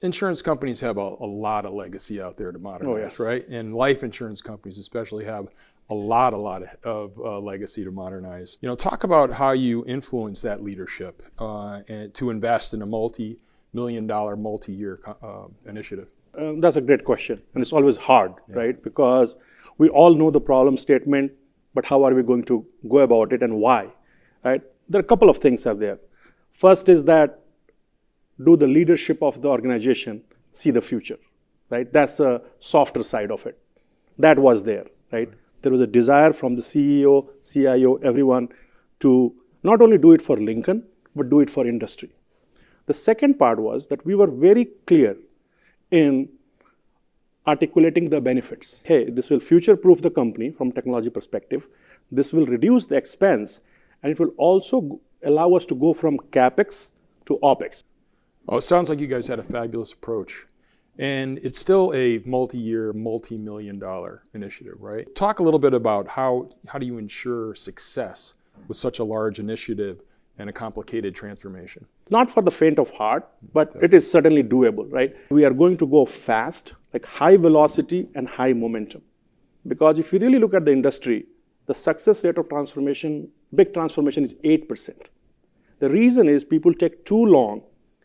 Insurance companies have a lot of legacy out there to modernize, yes. right? And life insurance companies especially have a lot of legacy to modernize. Talk about how you influence that leadership and to invest in a multi-million-dollar, multi-year initiative. That's a great question, and it's always hard, right? Because we all know the problem statement, but how are we going to go about it and why, right? There are a couple of things out there. First is that do the leadership of the organization see the future, right? That's a softer side of it. That was there, right? There was a desire from the CEO, CIO, everyone to not only do it for Lincoln, but do it for industry. The second part was that we were very clear in articulating the benefits. Hey, this will future-proof the company from technology perspective. This will reduce the expense, and it will also allow us to go from CapEx to OpEx. Oh, it sounds like you guys had a fabulous approach. And it's still a multi-year, multi-million-dollar initiative, right? Talk a little bit about how do you ensure success with such a large initiative and a complicated transformation? Not for the faint of heart, but it is certainly doable, right? We are going to go fast, like high velocity and high momentum. Because if you really look at the industry, the success rate of transformation, big transformation is 8%. The reason is people take too long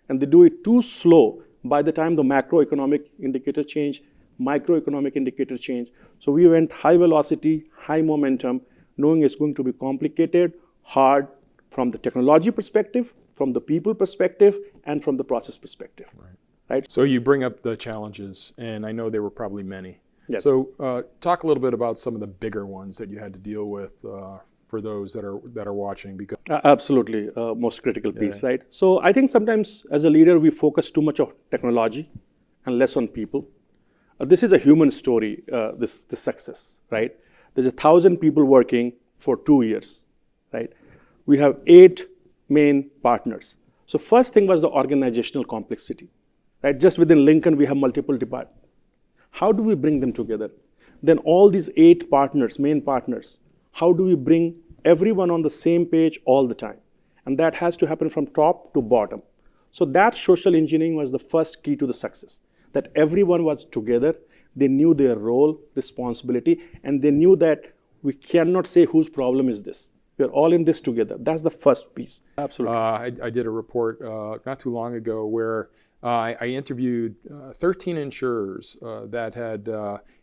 and they do it too slow by the time the macroeconomic indicator change, microeconomic indicator change. So we went high velocity, high momentum, knowing it's going to be complicated, hard from the technology perspective, from the people perspective, and from the process perspective. Right? So you bring up the challenges, and I know there were probably many. Yes. So talk a little bit about some of the bigger ones that you had to deal with for those that are watching. Because absolutely, most critical piece, right? So I think sometimes as a leader, we focus too much on technology and less on people. This is a human story, this success, right? There's 1,000 people working for 2 years, right? We have 8 main partners. So first thing was the organizational complexity, right? Just within Lincoln, we have multiple departments. How do we bring them together? Then all these 8 partners, main partners, how do we bring everyone on the same page all the time? And that has to happen from top to bottom. So that social engineering was the first key to the success, that everyone was together, they knew their role, responsibility, and they knew that we cannot say whose problem is this. We're all in this together. That's the first piece. Absolutely. I did a report not too long ago where I interviewed 13 insurers that had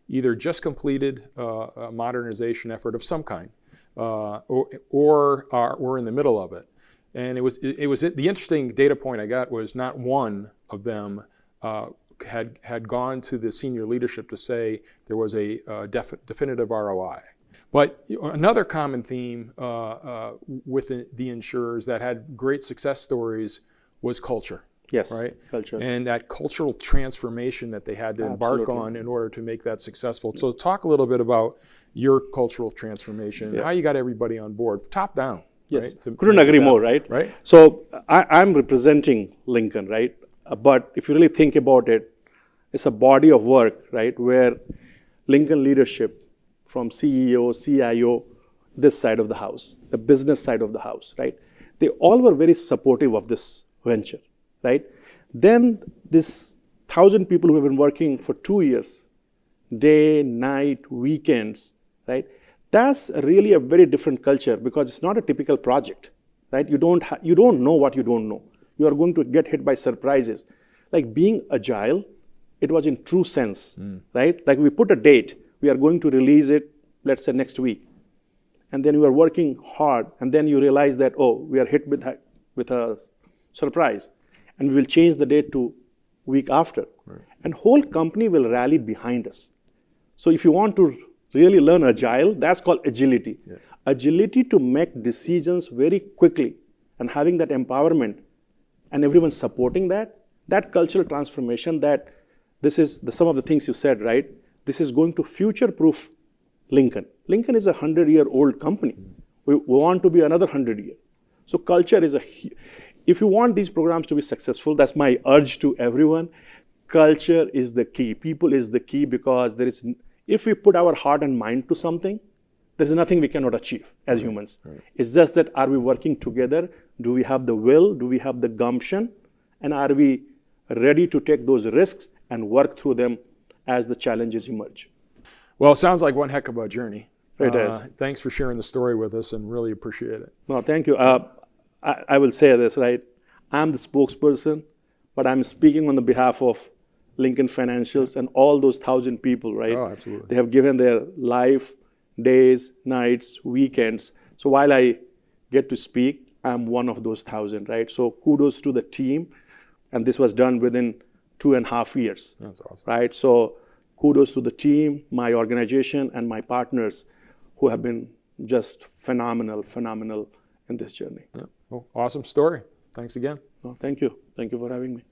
either just completed a modernization effort of some kind or were in the middle of it. And it was the interesting data point I got was not one of them had gone to the senior leadership to say there was a definitive ROI. But another common theme with the insurers that had great success stories was culture. Yes, right? Culture. And that cultural transformation that they had to embark on in order to make that successful. So talk a little bit about your cultural transformation, how you got everybody on board, top down. Yes, right? Couldn't agree more, right? Right. So I'm representing Lincoln, right? But if you really think about it, it's a body of work, right? Where Lincoln leadership from CEO, CIO, this side of the house, the business side of the house, right? They all were very supportive of this venture, right? Then this 1,000 people who have been working for 2 years, day, night, weekends, right? That's really a very different culture because it's not a typical project, right? You don't know what you don't know. You are going to get hit by surprises. Like being agile, it was in true sense, right? Like we put a date, we are going to release it, let's say next week. And then you are working hard, and then you realize that, oh, we are hit with a surprise. And we will change the date to week after. Right. And whole company will rally behind us. So if you want to really learn agile, that's called agility. Yeah. Agility to make decisions very quickly and having that empowerment and everyone supporting that cultural transformation, that this is some of the things you said, right? This is going to future-proof Lincoln. Lincoln is a 100-year-old company. We want to be another 100 years. So culture is if you want these programs to be successful, that's my urge to everyone. Culture is the key. People is the key because if we put our heart and mind to something, there's nothing we cannot achieve as humans. Right. It's just that are we working together? Do we have the will? Do we have the gumption? And are we ready to take those risks and work through them as the challenges emerge. Well, it sounds like one heck of a journey. It is. Thanks for sharing the story with us, and really appreciate it. No, thank you. I will say this, right? I'm the spokesperson, but I'm speaking on the behalf of Lincoln Financials and all those 1,000 people, right? Oh, absolutely. They have given their life, days, nights, weekends. So while I get to speak, I'm one of those 1,000, right? So kudos to the team. And this was done within 2.5 years. That's awesome. Right? So kudos to the team, my organization, and my partners who have been just phenomenal in this journey. Yeah. Well, awesome story. Thanks again. Thank you. Thank you for having me.